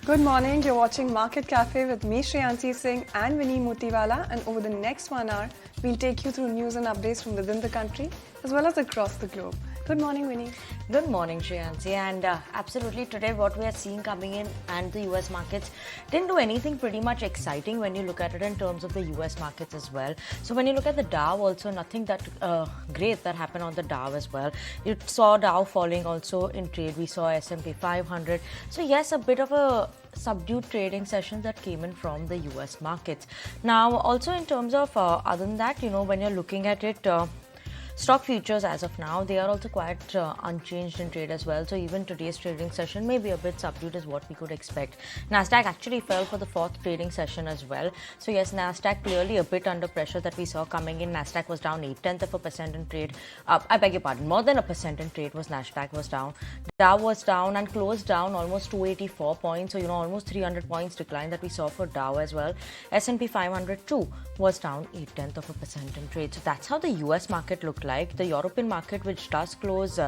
Good morning. You're watching Market Cafe with me, Shreyansi Singh and Vinny Motiwala. And over the next 1 hour, we'll take you through news and updates from within the country as well as across the globe. Good morning, Vinny. Good morning, Shreyansi. And absolutely today what we are seeing coming in and the US markets didn't do anything pretty much exciting when you look at it in terms of the US markets as well. So when you look at the Dow also, nothing that great that happened on the Dow as well. You saw Dow falling also in trade. We saw S&P 500. So yes, a bit of a subdued trading session that came in from the US markets. Now also in terms of other than that, when you're looking at it, stock futures as of now, they are also quite unchanged in trade as well. So even today's trading session may be a bit subdued is what we could expect. Nasdaq actually fell for the fourth trading session as well. So yes, Nasdaq clearly a bit under pressure that we saw coming in. Nasdaq was down 0.8% in trade. I beg your pardon, more than 1% in trade was Nasdaq was down. Dow was down and closed down almost 284 points. So almost 300 points decline that we saw for Dow as well. S&P 500 too was down 0.8% in trade. So that's how the US market looked like. The European market, which does close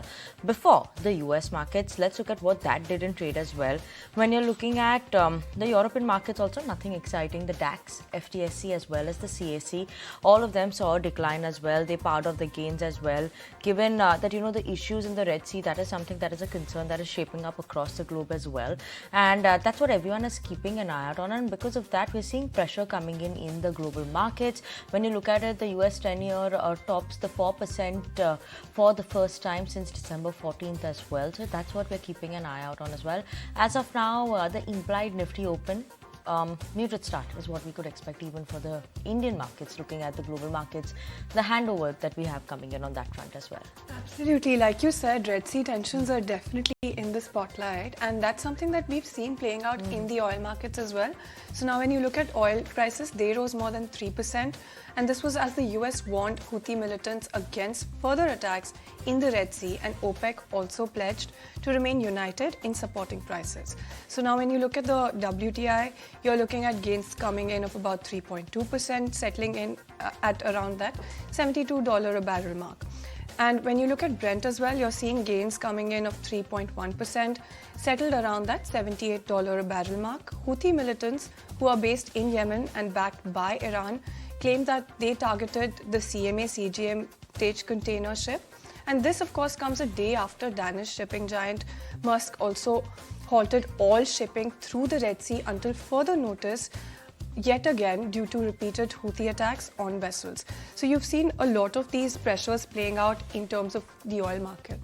before the US markets, let's look at what that did in trade as well. When you're looking at the European markets, also nothing exciting. The DAX, FTSE as well as the CAC, all of them saw a decline as well. They part of the gains as well. Given that the issues in the Red Sea, that is something that is a concern that is shaping up across the globe as well, and that's what everyone is keeping an eye out on. And because of that, we're seeing pressure coming in the global markets. When you look at it, the US 10-year tops the 4% for the first time since December 14th as well. So that's what we're keeping an eye out on as well. As of now, the implied Nifty Open muted start is what we could expect even for the Indian markets. Looking at the global markets, the handover that we have coming in on that front as well. Absolutely. Like you said, Red Sea tensions are definitely in the spotlight, and that's something that we've seen playing out in the oil markets as well. So now when you look at oil prices, they rose more than 3%, and this was as the US warned Houthi militants against further attacks in the Red Sea, and OPEC also pledged to remain united in supporting prices. So now when you look at the WTI, you're looking at gains coming in of about 3.2%, settling in at around that $72 a barrel mark. And when you look at Brent as well, you're seeing gains coming in of 3.1%, settled around that $78 a barrel mark. Houthi militants who are based in Yemen and backed by Iran claim that they targeted the CMA-CGM stage container ship. And this, of course, comes a day after Danish shipping giant Maersk also halted all shipping through the Red Sea until further notice, yet again due to repeated Houthi attacks on vessels. So you've seen a lot of these pressures playing out in terms of the oil market.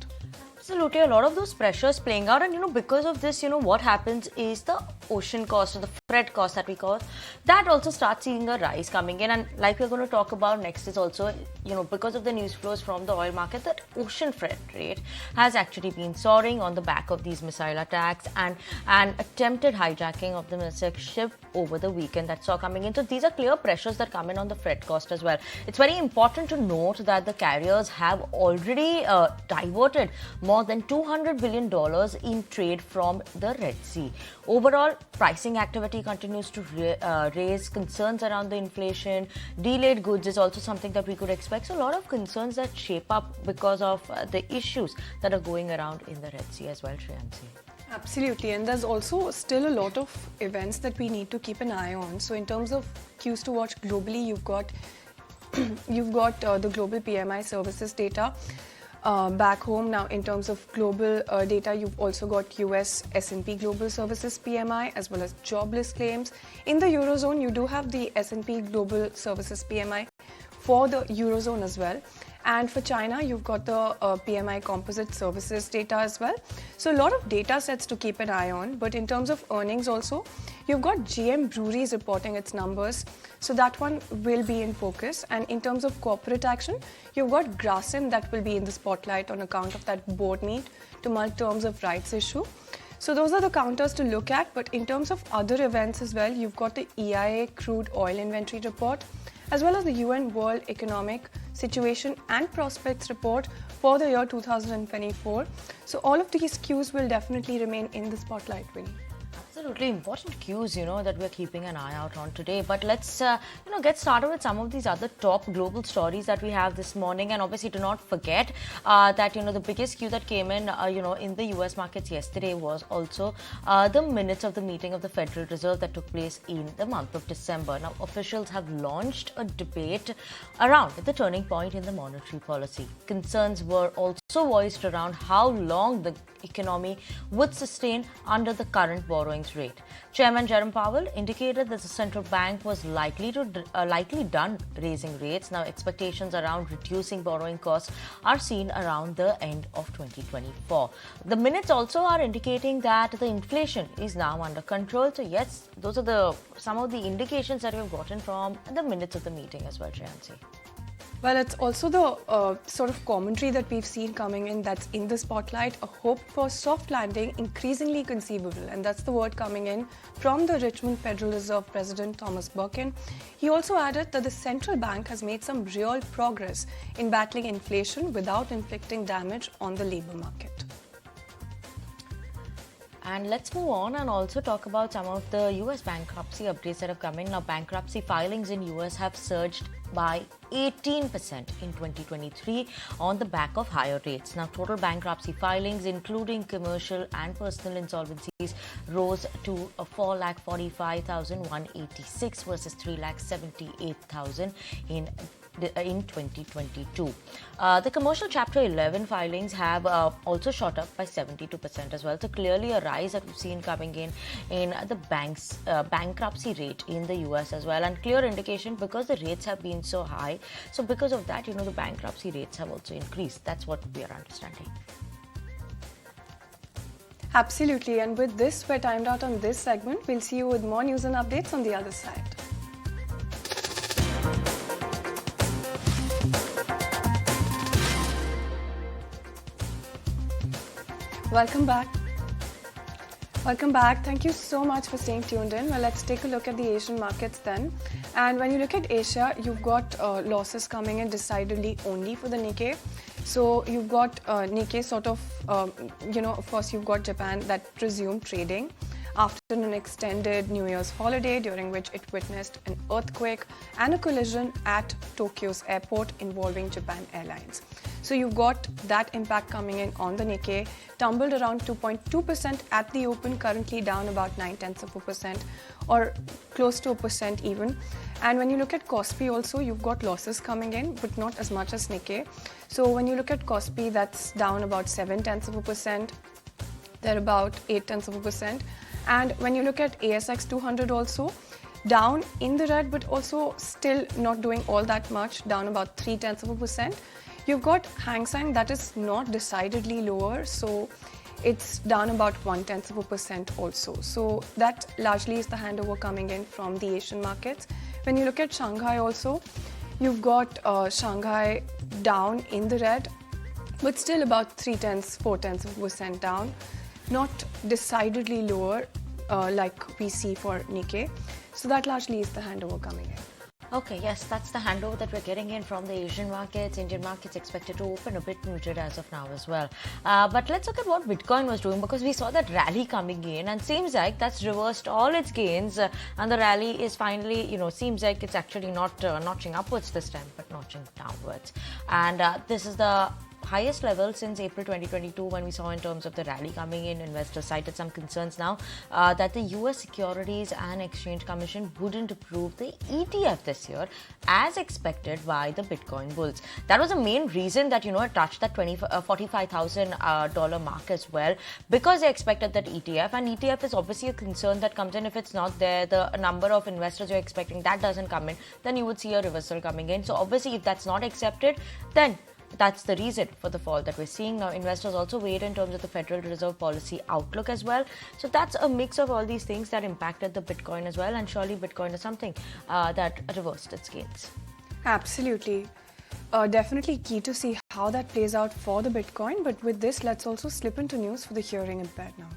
Absolutely, a lot of those pressures playing out, and because of this, what happens is the ocean cost or the freight cost that we call, that also starts seeing a rise coming in. And like we're going to talk about next is also, because of the news flows from the oil market, that ocean freight rate has actually been soaring on the back of these missile attacks and attempted hijacking of the Maersk ship over the weekend that saw coming in. So these are clear pressures that come in on the freight cost as well. It's very important to note that the carriers have already diverted more than $200 billion in trade from the Red Sea. Overall, pricing activity continues to raise concerns around the inflation. Delayed goods is also something that we could expect. So a lot of concerns that shape up because of the issues that are going around in the Red Sea as well, Shreyansi. Absolutely, and there's also still a lot of events that we need to keep an eye on. So in terms of cues to watch globally, you've got the global PMI services data. Back home now, in terms of global data, you've also got US S&P Global Services PMI as well as jobless claims. In the Eurozone, you do have the S&P Global Services PMI for the Eurozone as well. And for China, you've got the PMI Composite Services data as well. So a lot of data sets to keep an eye on. But in terms of earnings also, you've got GM Breweries reporting its numbers. So that one will be in focus. And in terms of corporate action, you've got Grasim that will be in the spotlight on account of that board meet to multi terms of rights issue. So those are the counters to look at. But in terms of other events as well, you've got the EIA crude oil inventory report, as well as the UN World Economic Situation and Prospects report for the year 2024. So all of these cues will definitely remain in the spotlight, Winnie. Absolutely important cues, that we're keeping an eye out on today. But let's, get started with some of these other top global stories that we have this morning. And obviously, do not forget that, the biggest cue that came in, in the US markets yesterday was also the minutes of the meeting of the Federal Reserve that took place in the month of December. Now, officials have launched a debate around the turning point in the monetary policy. Concerns were also voiced around how long the economy would sustain under the current borrowings rate. Chairman Jerome Powell indicated that the central bank was likely done raising rates. Now, expectations around reducing borrowing costs are seen around the end of 2024. The minutes also are indicating that the inflation is now under control. So, yes, those are some of the indications that we've gotten from the minutes of the meeting as well, Shreyanshi. Well, it's also the sort of commentary that we've seen coming in that's in the spotlight, a hope for soft landing increasingly conceivable. And that's the word coming in from the Richmond Federal Reserve President Thomas Birkin. He also added that the central bank has made some real progress in battling inflation without inflicting damage on the labor market. And let's move on and also talk about some of the US bankruptcy updates that have come in. Now, bankruptcy filings in US have surged by 18% in 2023 on the back of higher rates. Now, total bankruptcy filings, including commercial and personal insolvencies, rose to 4,45,186 versus 3,78,000 in 2022. The commercial Chapter 11 filings have also shot up by 72% as well. So clearly a rise that we've seen coming in the bank's bankruptcy rate in the US as well. And clear indication because the rates have been so high. So because of that, the bankruptcy rates have also increased. That's what we are understanding. Absolutely. And with this, we're timed out on this segment. We'll see you with more news and updates on the other side. Welcome back. Thank you so much for staying tuned in. Well, let's take a look at the Asian markets then. And when you look at Asia, you've got losses coming in decidedly only for the Nikkei. So you've got Nikkei sort of, of course, you've got Japan that resumed trading after an extended New Year's holiday during which it witnessed an earthquake and a collision at Tokyo's airport involving Japan Airlines. So you've got that impact coming in on the Nikkei, tumbled around 2.2% at the open, currently down about 0.9% or close to 1% even. And when you look at Kospi also, you've got losses coming in, but not as much as Nikkei. So when you look at Kospi, that's down about 0.7%. They're about 0.8%. And when you look at ASX 200 also, down in the red, but also still not doing all that much, down about 0.3%. You've got Hang Seng that is not decidedly lower, so it's down about 0.1% also. So that largely is the handover coming in from the Asian markets. When you look at Shanghai also, you've got Shanghai down in the red, but still about 0.4% down. Not decidedly lower like we see for Nikkei. So that largely is the handover coming in. Okay, yes, that's the handover that we're getting in from the Asian markets. Indian markets expected to open a bit muted as of now as well. But let's look at what Bitcoin was doing, because we saw that rally coming in and seems like that's reversed all its gains and the rally is finally, seems like it's actually not notching upwards this time, but notching downwards. And this is the highest level since April 2022 when we saw in terms of the rally coming in. Investors cited some concerns now that the US Securities and Exchange Commission wouldn't approve the ETF this year as expected by the Bitcoin bulls. That was the main reason that, it touched that $45,000 mark as well, because they expected that ETF, and ETF is obviously a concern that comes in if it's not there. The number of investors you're expecting, that doesn't come in, then you would see a reversal coming in. So obviously if that's not accepted, then that's the reason for the fall that we're seeing. Now, investors also weighed in terms of the Federal Reserve policy outlook as well. So that's a mix of all these things that impacted the Bitcoin as well. And surely Bitcoin is something that reversed its gains. Absolutely. Definitely key to see how that plays out for the Bitcoin. But with this, let's also slip into news for the hearing impaired now.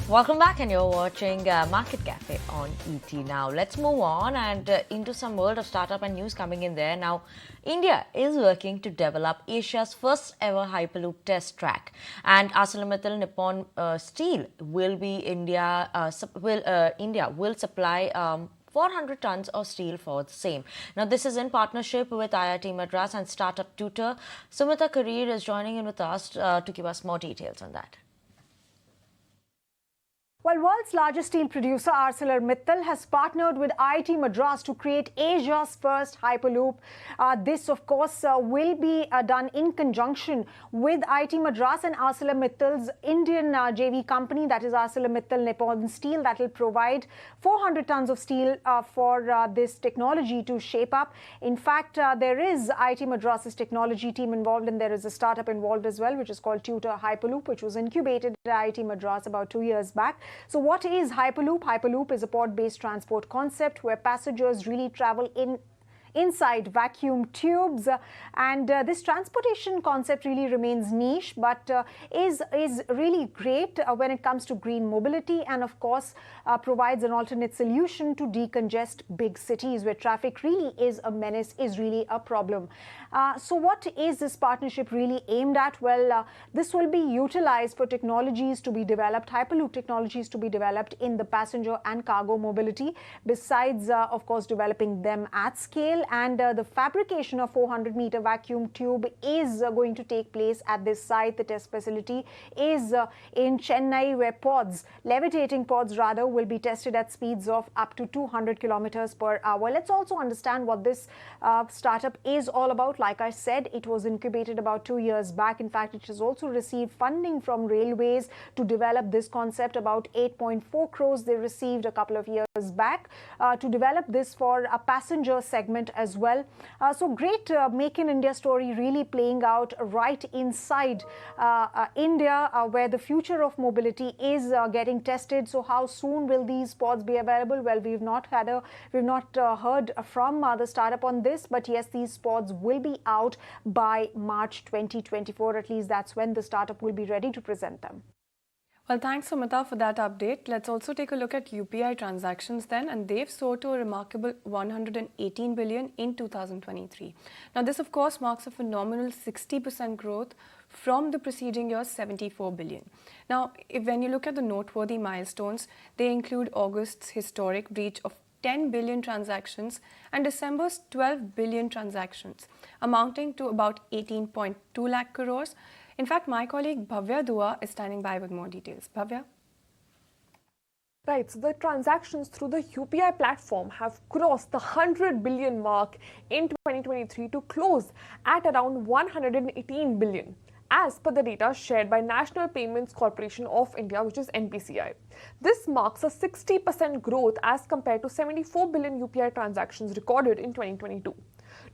Welcome back, and you're watching Market Cafe on ET. Now, let's move on and into some world of startup and news coming in there. Now, India is working to develop Asia's first ever Hyperloop test track, and ArcelorMittal Nippon Steel will be India will supply 400 tons of steel for the same. Now, this is in partnership with IIT Madras and startup tutor Sumita Karir is joining in with us to give us more details on that. Well, world's largest steel producer ArcelorMittal has partnered with IIT Madras to create Asia's first Hyperloop. This, of course, will be done in conjunction with IIT Madras and ArcelorMittal's Indian JV company, that is ArcelorMittal Nippon Steel, that will provide 400 tons of steel for this technology to shape up. In fact, there is IIT Madras' technology team involved, and there is a startup involved as well, which is called Tutor Hyperloop, which was incubated at IIT Madras about 2 years back. So what is Hyperloop? Hyperloop is a pod-based transport concept where passengers really travel inside vacuum tubes, and this transportation concept really remains niche, but is really great when it comes to green mobility, and of course provides an alternate solution to decongest big cities where traffic really is a menace, is really a problem. So what is this partnership really aimed at? Well, this will be utilized for technologies to be developed, Hyperloop technologies to be developed in the passenger and cargo mobility, besides of course developing them at scale. And the fabrication of 400-meter vacuum tube is going to take place at this site. The test facility is in Chennai, where levitating pods rather, will be tested at speeds of up to 200 kilometers per hour. Let's also understand what this startup is all about. Like I said, it was incubated about 2 years back. In fact, it has also received funding from railways to develop this concept. About 8.4 crores they received a couple of years back to develop this for a passenger segment as well. So great Make in India story really playing out right inside India, where the future of mobility is getting tested. So how soon will these pods be available? Well, we've not heard from the startup on this, but yes, these pods will be out by March 2024. At least that's when the startup will be ready to present them. Well, thanks, Sumita, for that update. Let's also take a look at UPI transactions then, and they've soared to a remarkable 118 billion in 2023. Now, this, of course, marks a phenomenal 60% growth from the preceding year's 74 billion. Now, when you look at the noteworthy milestones, they include August's historic breach of 10 billion transactions and December's 12 billion transactions, amounting to about 18.2 lakh crores. In fact, my colleague Bhavya Dua is standing by with more details. Bhavya? Right, so the transactions through the UPI platform have crossed the 100 billion mark in 2023 to close at around 118 billion, as per the data shared by National Payments Corporation of India, which is NPCI. This marks a 60% growth as compared to 74 billion UPI transactions recorded in 2022.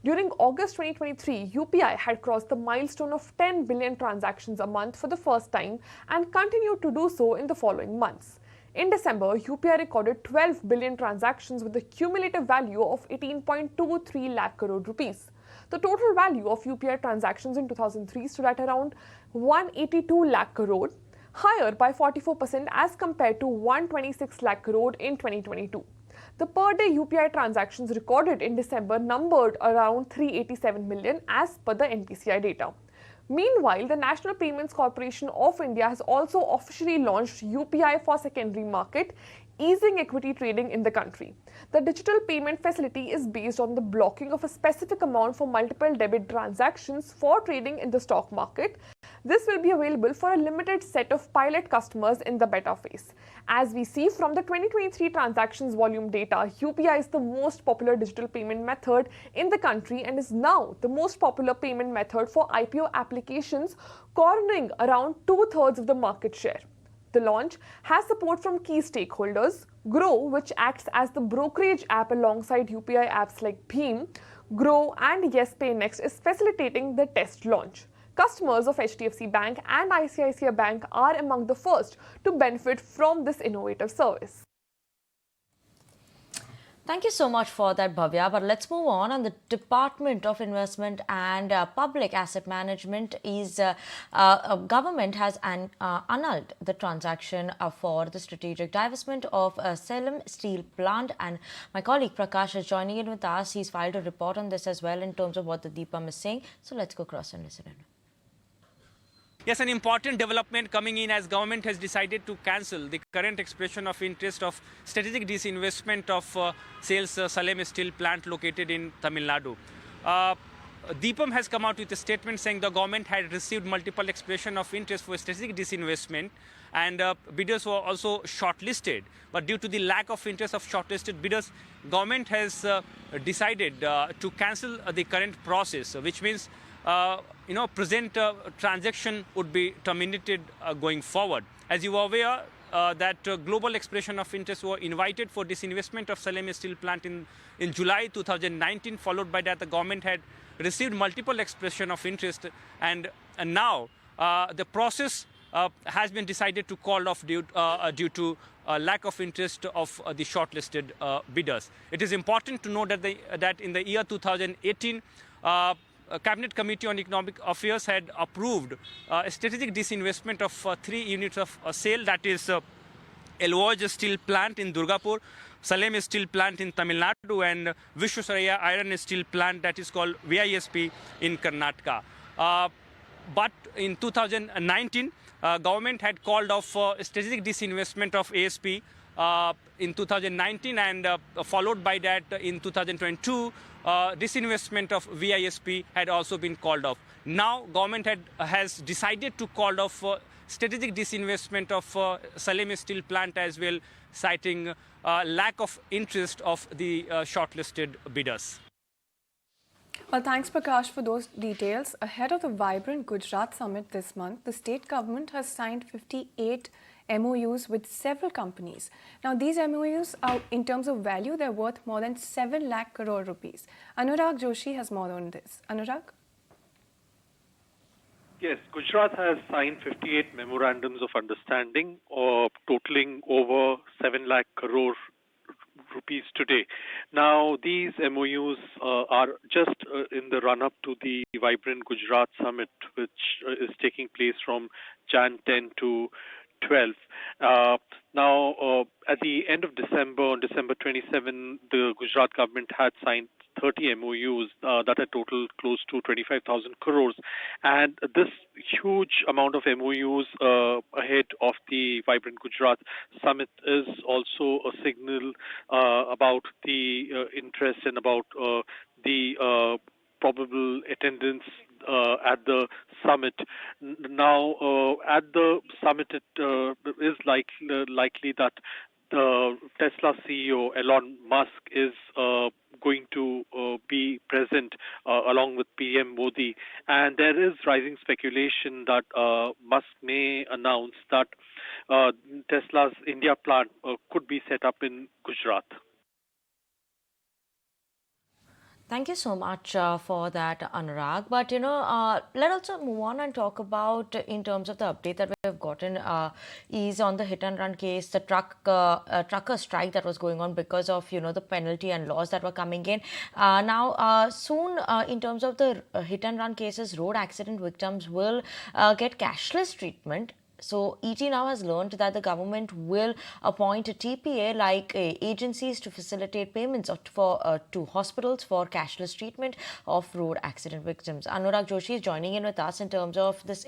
During August 2023, UPI had crossed the milestone of 10 billion transactions a month for the first time and continued to do so in the following months. In December, UPI recorded 12 billion transactions with a cumulative value of 18.23 lakh crore rupees. The total value of UPI transactions in 2003 stood at around 182 lakh crore, higher by 44% as compared to 126 lakh crore in 2022. The per-day UPI transactions recorded in December numbered around 387 million as per the NPCI data. Meanwhile, the National Payments Corporation of India has also officially launched UPI for secondary market, easing equity trading in the country. The digital payment facility is based on the blocking of a specific amount for multiple debit transactions for trading in the stock market. This will be available for a limited set of pilot customers in the beta phase. As we see from the 2023 transactions volume data, UPI is the most popular digital payment method in the country and is now the most popular payment method for IPO applications, cornering around 2/3 of the market share. The launch has support from key stakeholders. Grow, which acts as the brokerage app alongside UPI apps like Bheem, Grow and YesPay Next is facilitating the test launch. Customers of HDFC Bank and ICICI Bank are among the first to benefit from this innovative service. Thank you so much for that, Bhavya. But let's move on. And the Department of Investment and Public Asset Management government has annulled the transaction for the strategic divestment of Salem Steel Plant. And my colleague Prakash is joining in with us. He's filed a report on this as well in terms of what the DIPAM is saying. So let's go across and listen in. Yes, an important development coming in as government has decided to cancel the current expression of interest of strategic disinvestment of sales Salem Steel Plant located in Tamil Nadu. DIPAM has come out with a statement saying the government had received multiple expression of interest for strategic disinvestment and bidders were also shortlisted. But due to the lack of interest of shortlisted bidders, government has decided to cancel the current process, which means present transaction would be terminated going forward. As you are aware, that global expression of interest were invited for disinvestment of Salem Steel Plant in July 2019. Followed by that, the government had received multiple expression of interest, and now the process has been decided to call off due to lack of interest of the shortlisted bidders. It is important to note that in the year 2018. Cabinet Committee on Economic Affairs had approved a strategic disinvestment of 3 units of sale, that is Elwaj Steel Plant in Durgapur, Salem Steel Plant in Tamil Nadu, and Vishwasaraya Iron Steel Plant, that is called VISP, in Karnataka. But in 2019, government had called off strategic disinvestment of ASP in 2019, and followed by that in 2022, disinvestment of VISP had also been called off. Now, government has decided to call off strategic disinvestment of Salem Steel Plant as well, citing lack of interest of the shortlisted bidders. Well, thanks, Prakash, for those details. Ahead of the vibrant Gujarat summit this month, the state government has signed 58 MOUs with several companies. Now, these MOUs are, in terms of value, they're worth more than 7 lakh crore rupees. Anurag Joshi has more on this. Anurag? Yes, Gujarat has signed 58 memorandums of understanding, totaling over 7 lakh crore rupees today. Now, these MOUs are just in the run-up to the vibrant Gujarat summit, which is taking place from Jan 10 to 12. Now, at the end of December, on December 27, the Gujarat government had signed 30 MOUs that had totaled close to 25,000 crores. And this huge amount of MOUs ahead of the vibrant Gujarat summit is also a signal about the interest and about the probable attendance at the summit. Now, at the summit, it is likely that the Tesla CEO Elon Musk is going to be present along with PM Modi, and there is rising speculation that Musk may announce that Tesla's India plant could be set up in Gujarat. Thank you so much for that, Anurag. But, let's also move on and talk about, in terms of the update that we have gotten, is on the hit and run case, the trucker strike that was going on because of, the penalty and laws that were coming in. Now, soon, in terms of the hit and run cases, road accident victims will get cashless treatment. So, ET now has learned that the government will appoint a TPA like agencies to facilitate payments to hospitals for cashless treatment of road accident victims. Anurag Joshi is joining in with us in terms of this.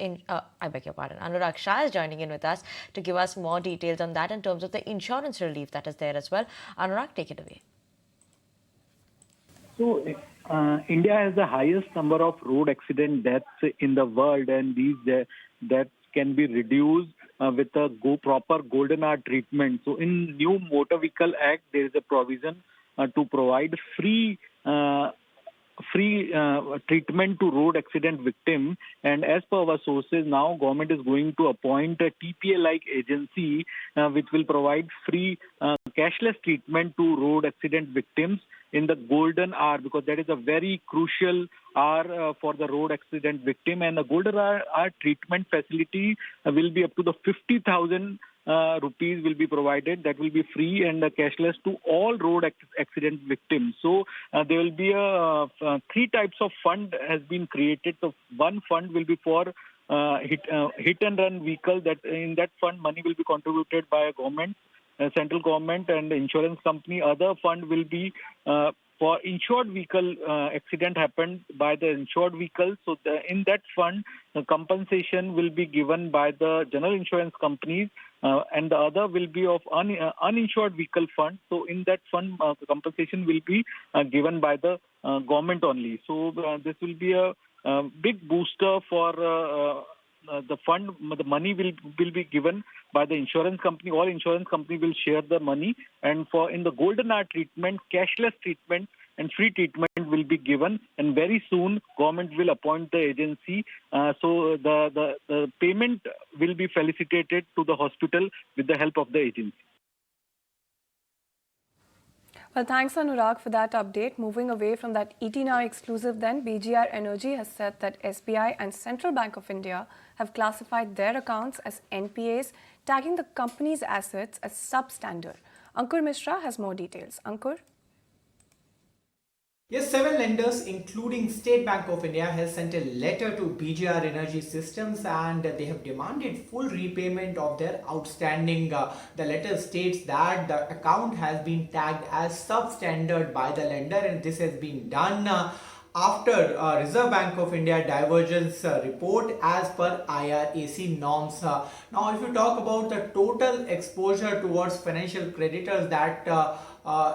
I beg your pardon. Anurag Shah is joining in with us to give us more details on that in terms of the insurance relief that is there as well. Anurag, take it away. So, India has the highest number of road accident deaths in the world, and these deaths can be reduced with a proper golden hour treatment. So in new Motor Vehicle Act, there is a provision to provide free treatment to road accident victim. And as per our sources, now government is going to appoint a TPA-like agency which will provide free cashless treatment to road accident victims in the golden hour, because that is a very crucial hour for the road accident victim. And the golden hour treatment facility will be up to the 50,000 rupees will be provided. That will be free and cashless to all road accident victims. So there will be three types of fund has been created. So one fund will be for hit and run vehicle. That in that fund money will be contributed by a government, central government and insurance company. Other fund will be for insured vehicle accident happened by the insured vehicle. So in that fund, the compensation will be given by the general insurance companies, and the other will be of uninsured vehicle fund. So in that fund, the compensation will be given by the government only. So this will be a big booster for the fund. The money will be given by the insurance company. All insurance company will share the money, and for in the golden hour treatment, cashless treatment and free treatment will be given. And very soon, government will appoint the agency. So the payment will be facilitated to the hospital with the help of the agency. Well, thanks, Anurag, for that update. Moving away from that ET Now exclusive then, BGR Energy has said that SBI and Central Bank of India have classified their accounts as NPAs, tagging the company's assets as substandard. Ankur Mishra has more details. Ankur? Yes, 7 lenders, including State Bank of India, has sent a letter to BGR Energy Systems and they have demanded full repayment of their outstanding. The letter states that the account has been tagged as substandard by the lender, and this has been done after Reserve Bank of India divergence report as per IRAC norms. Now, if you talk about the total exposure towards financial creditors, that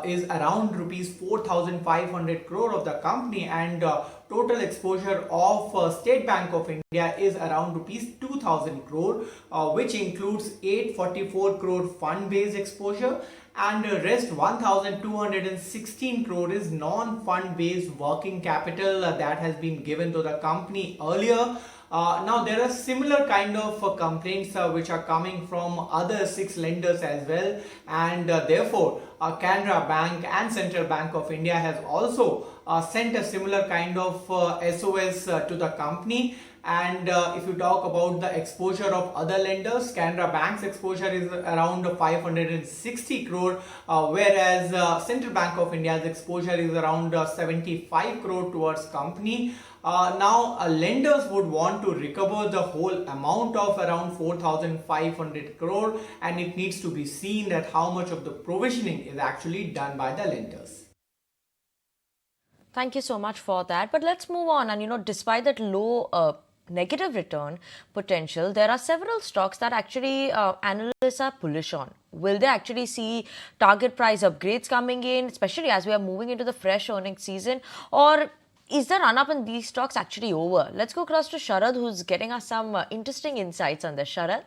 is around rupees 4,500 crore of the company, and total exposure of State Bank of India is around rupees 2,000 crore, which includes 844 crore fund-based exposure, and the rest 1,216 crore is non-fund based working capital that has been given to the company earlier. Now there are similar kind of complaints which are coming from other 6 lenders as well, and therefore Canara Bank and Central Bank of India has also sent a similar kind of SOS to the company. And if you talk about the exposure of other lenders, Canara Bank's exposure is around 560 crore, whereas Central Bank of India's exposure is around 75 crore towards company. Now lenders would want to recover the whole amount of around 4,500 crore, and it needs to be seen that how much of the provisioning is actually done by the lenders. Thank you so much for that. But let's move on. And despite that low negative return potential, there are several stocks that actually analysts are bullish on. Will they actually see target price upgrades coming in, especially as we are moving into the fresh earnings season? Or is the run-up in these stocks actually over? Let's go across to Sharad, who's getting us some interesting insights on this. Sharad?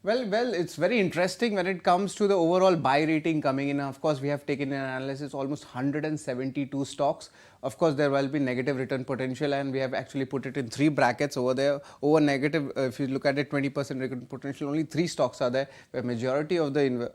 Well, it's very interesting when it comes to the overall buy rating coming in. Of course, we have taken an analysis almost 172 stocks. Of course, there will be negative return potential, and we have actually put it in 3 brackets over there. Over negative, if you look at it, 20% return potential, only 3 stocks are there, where majority of the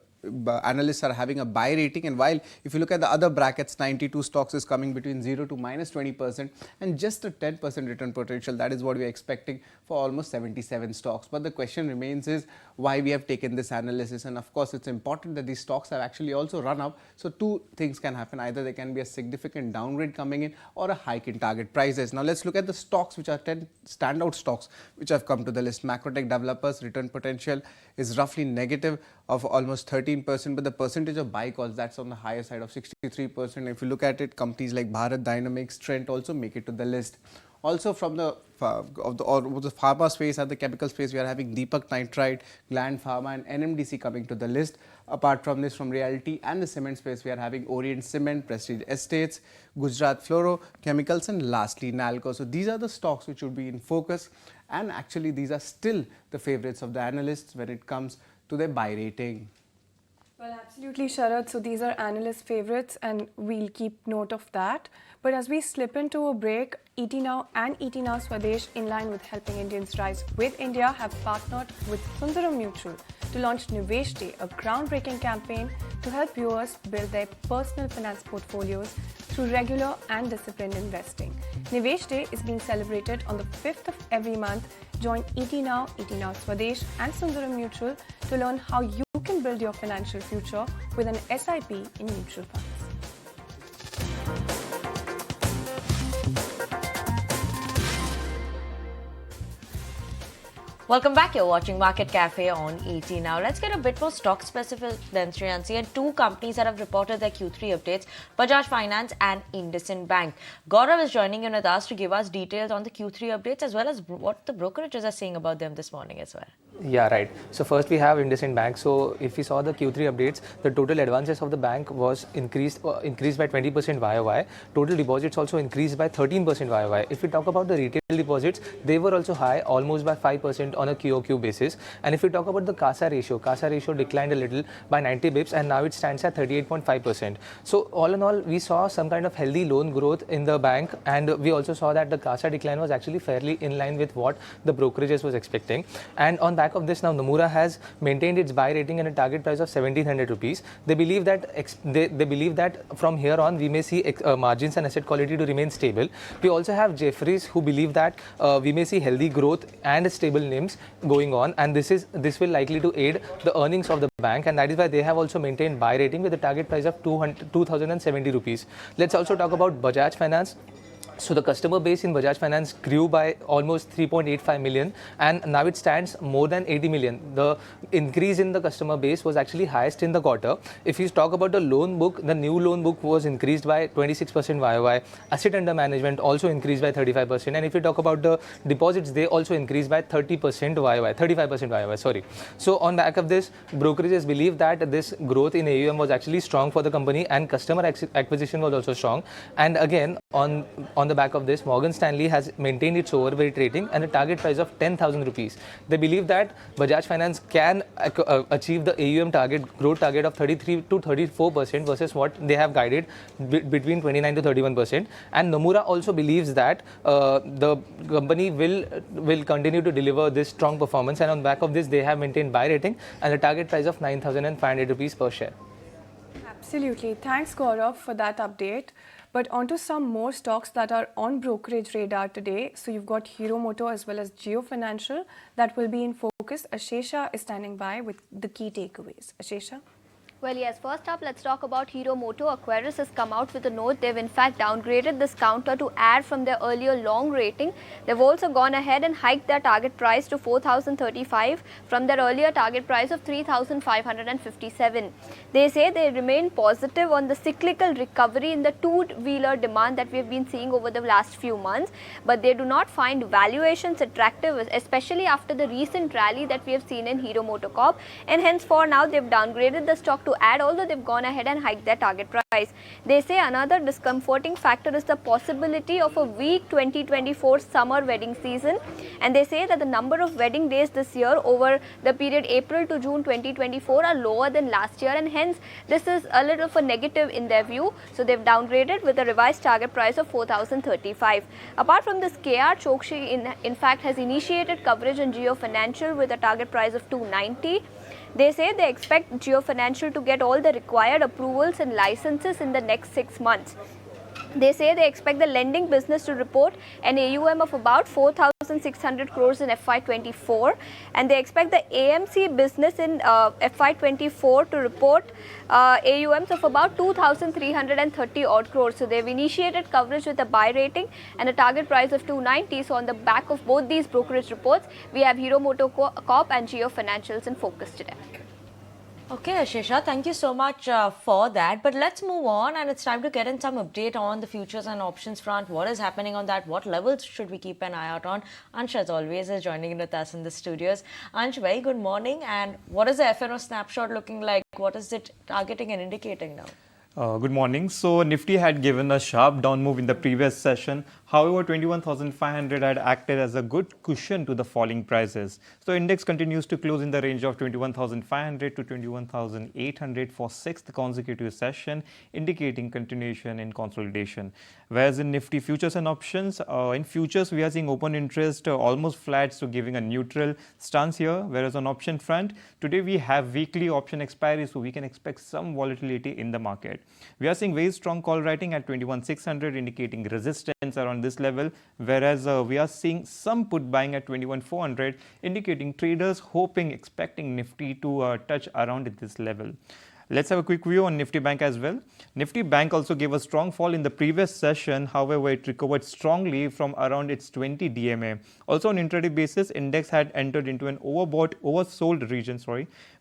analysts are having a buy rating. And while if you look at the other brackets, 92 stocks is coming between 0 to minus 20% and just a 10% return potential. That is what we are expecting for almost 77 stocks. But the question remains is why we have taken this analysis. And of course, it's important that these stocks have actually also run up. So 2 things can happen. Either there can be a significant downgrade coming in or a hike in target prices. Now let's look at the stocks, which are 10 standout stocks which have come to the list. Macrotech Developers return potential is roughly negative of almost 13%, but the percentage of buy calls, that's on the higher side of 63%. If you look at it, companies like Bharat Dynamics, Trent also make it to the list. Also from the pharma space and the chemical space, we are having Deepak Nitrite, Gland Pharma and NMDC coming to the list. Apart from this, from realty and the cement space, we are having Orient Cement, Prestige Estates, Gujarat Fluoro Chemicals and lastly Nalco. So these are the stocks which would be in focus, and actually these are still the favorites of the analysts when it comes to their buy rating. Well, absolutely, Sharad. So these are analyst favorites and we'll keep note of that. But as we slip into a break, ET Now and ET Now Swadesh, in line with helping Indians rise with India, have partnered with Sundaram Mutual to launch Nivesh Day, a groundbreaking campaign to help viewers build their personal finance portfolios through regular and disciplined investing. Nivesh Day is being celebrated on the 5th of every month. Join ET Now Swadesh and Sundaram Mutual to learn how you can build your financial future with an SIP in mutual funds. Welcome back. You're watching Market Cafe on ET. Now, let's get a bit more stock specific than Shreyansi, and two companies that have reported their Q3 updates, Bajaj Finance and IndusInd Bank. Gaurav is joining in with us to give us details on the Q3 updates as well as what the brokerages are saying about them this morning as well. Yeah, right. So first we have IndusInd Bank. So if we saw the Q3 updates, the total advances of the bank was increased by 20% YOY. Total deposits also increased by 13% YOY. If we talk about the retail deposits, they were also high, almost by 5% on a QOQ basis. And if we talk about the CASA ratio declined a little by 90 bips and now it stands at 38.5%. So all in all, we saw some kind of healthy loan growth in the bank, and we also saw that the CASA decline was actually fairly in line with what the brokerages was expecting. And on back of this, now Nomura has maintained its buy rating and a target price of 1700 rupees. They believe that from here on we may see margins and asset quality to remain stable. We also have Jefferies, who believe that we may see healthy growth and stable NIMs going on, and this will likely to aid the earnings of the bank, and that is why they have also maintained buy rating with a target price of 2070 rupees. Let's also talk about Bajaj Finance. So the customer base in Bajaj Finance grew by almost 3.85 million and now it stands more than 80 million. The increase in the customer base was actually highest in the quarter. If you talk about the loan book, the new loan book was increased by 26% YOY. Asset under management also increased by 35%. And if you talk about the deposits, they also increased by 35% YOY, sorry. So on back of this, brokerages believe that this growth in AUM was actually strong for the company and customer acquisition was also strong. And again, on the back of this, Morgan Stanley has maintained its overweight rating and a target price of 10,000 rupees. They believe that Bajaj Finance can achieve the AUM growth target of 33 to 34% versus what they have guided between 29 to 31%. And Nomura also believes that the company will continue to deliver this strong performance, and on back of this, they have maintained buy rating and a target price of 9,500 rupees per share. Absolutely. Thanks, Gaurav, for that update. But onto some more stocks that are on brokerage radar today. So you've got Moto as well as Jio Financial that will be in focus. Ashesha is standing by with the key takeaways. Ashesha? Well, yes, first up, let's talk about Moto. Aquarius has come out with a note. They've in fact downgraded this counter to add from their earlier long rating. They've also gone ahead and hiked their target price to 4,035 from their earlier target price of 3,557. They say they remain positive on the cyclical recovery in the two-wheeler demand that we've been seeing over the last few months, but they do not find valuations attractive, especially after the recent rally that we have seen in Moto Corp, and hence for now they've downgraded the stock to add, although they've gone ahead and hiked their target price. They say another discomforting factor is the possibility of a weak 2024 summer wedding season, and they say that the number of wedding days this year over the period April to June 2024 are lower than last year, and hence this is a little of a negative in their view. So they've downgraded with a revised target price of 4,035. Apart from this, KR Chokshi in fact has initiated coverage in Jio Financial with a target price of 290. They say they expect Jio Financial to get all the required approvals and licenses in the next 6 months. They say they expect the lending business to report an AUM of about 4,600 crores in FY24, and they expect the AMC business in FY24 to report AUMs of about 2,330 odd crores. So they've initiated coverage with a buy rating and a target price of 290. So on the back of both these brokerage reports, we have Moto Corp and Jio Financials in focus today. Okay, Ashesha, thank you so much for that. But let's move on, and it's time to get in some update on the futures and options front. What is happening on that? What levels should we keep an eye out on? Ansh, as always, is joining in with us in the studios. Ansh, very good morning. And what is the FNO snapshot looking like? What is it targeting and indicating now? Good morning. So Nifty had given a sharp down move in the previous session. However, 21,500 had acted as a good cushion to the falling prices. So index continues to close in the range of 21,500 to 21,800 for 6th consecutive session, indicating continuation in consolidation. Whereas in Nifty futures and options, in futures we are seeing open interest almost flat, so giving a neutral stance here. Whereas on option front, today we have weekly option expiry, so we can expect some volatility in the market. We are seeing very strong call writing at 21,600, indicating resistance around around this level, whereas we are seeing some put buying at 21,400, indicating traders hoping, expecting Nifty to touch around at this level. Let's have a quick view on Nifty Bank as well. Nifty Bank also gave a strong fall in the previous session. However, it recovered strongly from around its 20 DMA. Also on intraday basis, index had entered into an oversold region,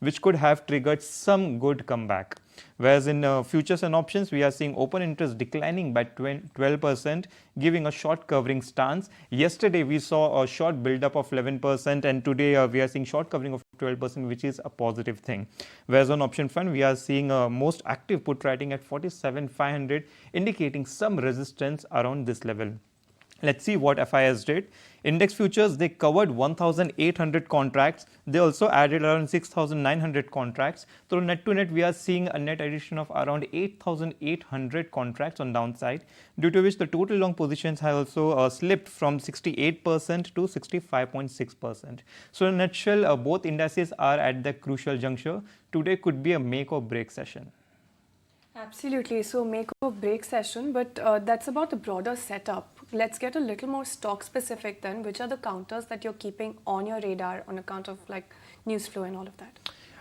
which could have triggered some good comeback. Whereas in futures and options, we are seeing open interest declining by 12%, giving a short covering stance. Yesterday, we saw a short build-up of 11%, and today we are seeing short covering of 12%, which is a positive thing. Whereas on option front, we are seeing most active put writing at 47,500, indicating some resistance around this level. Let's see what FIS did. Index futures, they covered 1,800 contracts. They also added around 6,900 contracts. So net to net, we are seeing a net addition of around 8,800 contracts on downside, due to which the total long positions have also slipped from 68% to 65.6%. So in a nutshell, both indices are at the crucial juncture. Today could be a make or break session. Absolutely. So make or break session, but that's about the broader setup. Let's get a little more stock specific then. Which are the counters that you're keeping on your radar on account of like news flow and all of that?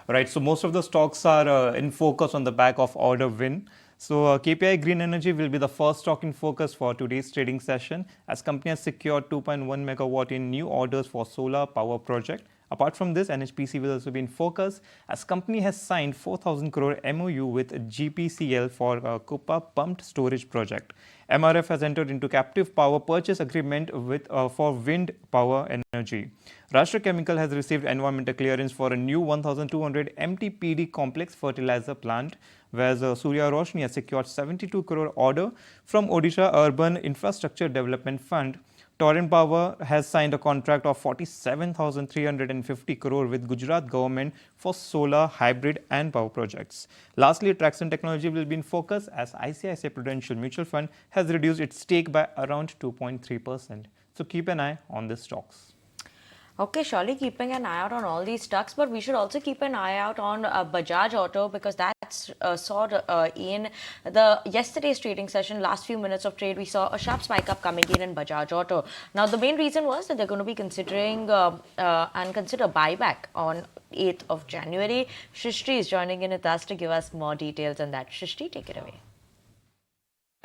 Right. So most of the stocks are in focus on the back of order win. So KPI Green Energy will be the first stock in focus for today's trading session, as company has secured 2.1 megawatt in new orders for solar power project. Apart from this, NHPC will also be in focus, as company has signed 4,000 crore MOU with GPCL for a Kupa pumped storage project. MRF has entered into captive power purchase agreement with for wind power energy. Rashtra Chemical has received environmental clearance for a new 1,200 MTPD complex fertilizer plant, whereas Surya Roshni has secured 72 crore order from Odisha Urban Infrastructure Development Fund. Torrent Power has signed a contract of 47,350 crore with Gujarat government for solar, hybrid and power projects. Lastly, Traction Technology will be in focus, as ICICI Prudential Mutual Fund has reduced its stake by around 2.3%. So keep an eye on the stocks. Okay, surely keeping an eye out on all these stocks, but we should also keep an eye out on Bajaj Auto, because that's saw in the yesterday's trading session, last few minutes of trade, we saw a sharp spike up coming in Bajaj Auto. Now, the main reason was that they're going to be considering and consider buyback on 8th of January. Shrishti is joining in with us to give us more details on that. Shrishti, take it away.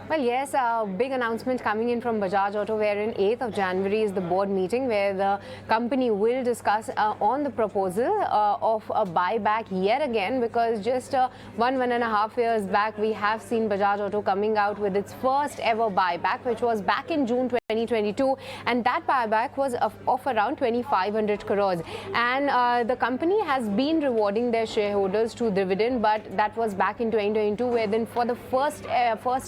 Well, yes, a big announcement coming in from Bajaj Auto, wherein 8th of January is the board meeting where the company will discuss on the proposal of a buyback yet again, because just 1.5 years back, we have seen Bajaj Auto coming out with its first ever buyback, which was back in June 2022, and that buyback was of around 2,500 crores. And the company has been rewarding their shareholders through dividend, but that was back in 2022, where then for the first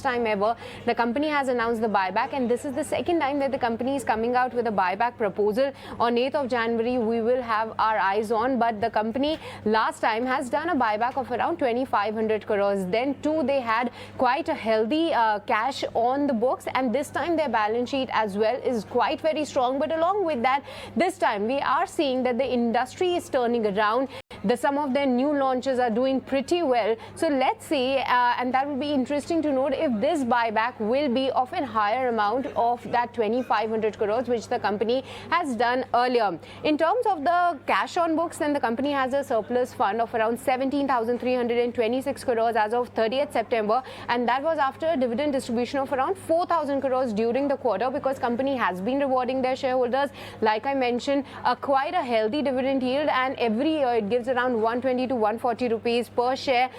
time ever, the company has announced the buyback, and this is the second time that the company is coming out with a buyback proposal. On 8th of January, we will have our eyes on, but the company last time has done a buyback of around 2,500 crores. Then too, they had quite a healthy cash on the books, and this time their balance sheet as well is quite very strong. But along with that, this time we are seeing that the industry is turning around. Some of their new launches are doing pretty well. So let's see, and that will be interesting to note if this buyback will be of a higher amount of that 2,500 crores, which the company has done earlier. In terms of the cash on books, then the company has a surplus fund of around 17,326 crores as of 30th September, and that was after a dividend distribution of around 4,000 crores during the quarter, because company has been rewarding their shareholders. Like I mentioned, quite a healthy dividend yield, and every year it gives around 120 to 140 rupees per share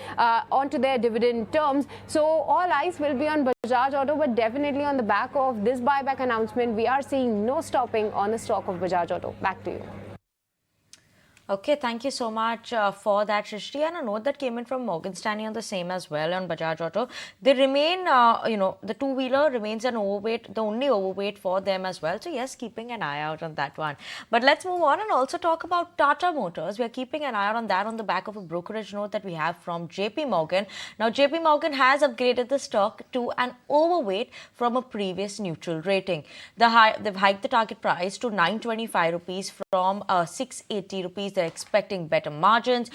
onto their dividend terms. So all eyes will be on Bajaj Auto, but definitely on the back of this buyback announcement, we are seeing no stopping on the stock of Bajaj Auto. Back to you. Okay, thank you so much for that, Shrishti. And a note that came in from Morgan Stanley on the same as well on Bajaj Auto. They remain, the two-wheeler remains an overweight, the only overweight for them as well. So yes, keeping an eye out on that one. But let's move on and also talk about Tata Motors. We are keeping an eye out on that on the back of a brokerage note that we have from JP Morgan. Now, JP Morgan has upgraded the stock to an overweight from a previous neutral rating. They've hiked the target price to 925 rupees from 680 rupees. They're expecting better margins.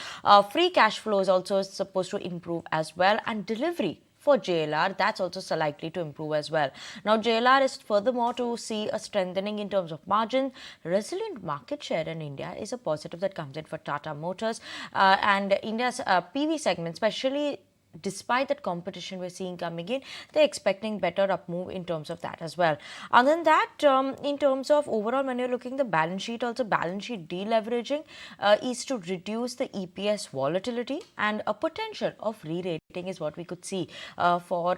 Free cash flow is also supposed to improve as well, and delivery For JLR, that's also likely to improve as well. Now, JLR is furthermore to see a strengthening in terms of margin. Resilient market share in India is a positive that comes in for Tata Motors and India's PV segment, especially. Despite that competition we're seeing coming in, they're expecting better up move in terms of that as well. Other than that, in terms of overall, when you're looking the balance sheet, also balance sheet deleveraging is to reduce the EPS volatility, and a potential of re-rating is what we could see for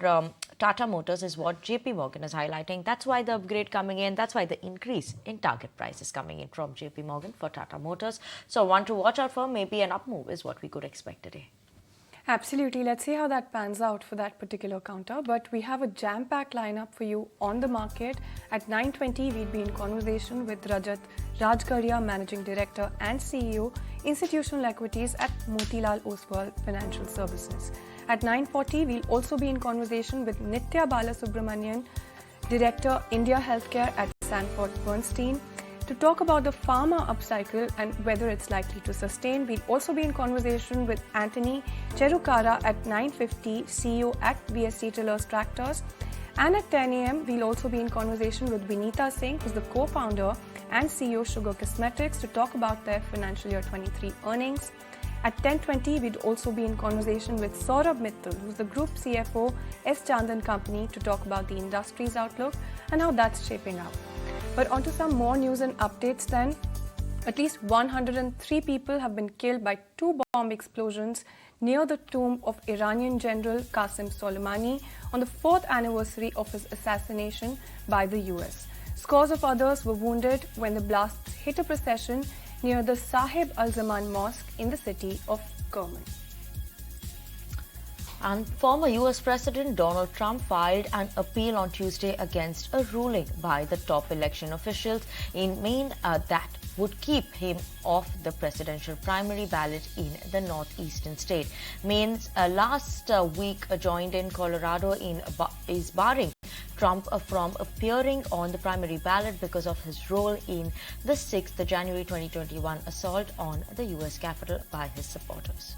Tata Motors is what JP Morgan is highlighting. That's why the upgrade coming in. That's why the increase in target price is coming in from JP Morgan for Tata Motors. So one to watch out for, maybe an up move is what we could expect today. Absolutely. Let's see how that pans out for that particular counter. But we have a jam-packed lineup for you on the market. At 9:20, we'll be in conversation with Rajat Rajkaria, Managing Director and CEO, Institutional Equities at Motilal Oswal Financial Services. At 9:40, we'll also be in conversation with Nitya Balasubramanian, Director, India Healthcare at Sanford Bernstein. To talk about the pharma upcycle and whether it's likely to sustain, we'll also be in conversation with Anthony Cherukara at 9:50, CEO at VSC Tillers Tractors. And at 10 a.m., we'll also be in conversation with Vinita Singh, who's the co-founder and CEO Sugar Cosmetics, to talk about their financial year 23 earnings. At 10:20, we'd also be in conversation with Saurabh Mittal, who's the Group CFO, S. Chandan Company, to talk about the industry's outlook and how that's shaping up. But onto some more news and updates then. At least 103 people have been killed by 2 bomb explosions near the tomb of Iranian General Qasem Soleimani on the 4th anniversary of his assassination by the US. Scores of others were wounded when the blasts hit a procession near the Sahib Al-Zaman Mosque in the city of Kerman. And former US President Donald Trump filed an appeal on Tuesday against a ruling by the top election officials in Maine that would keep him off the presidential primary ballot in the northeastern state. Maine's last week joined in Colorado is barring Trump from appearing on the primary ballot because of his role in the 6th January 2021 assault on the US Capitol by his supporters.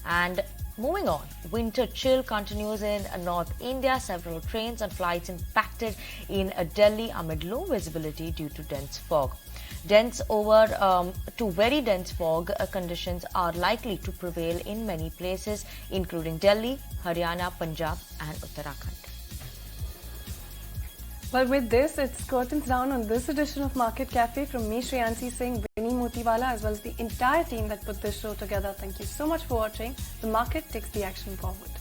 And moving on, winter chill continues in North India. Several trains and flights impacted in Delhi amid low visibility due to dense fog. Dense over to very dense fog conditions are likely to prevail in many places, including Delhi, Haryana, Punjab and Uttarakhand. Well, with this, it's curtains down on this edition of Market Cafe. From me, Shreyansi Singh, Vinny Motiwala, as well as the entire team that put this show together. Thank you so much for watching. The market takes the action forward.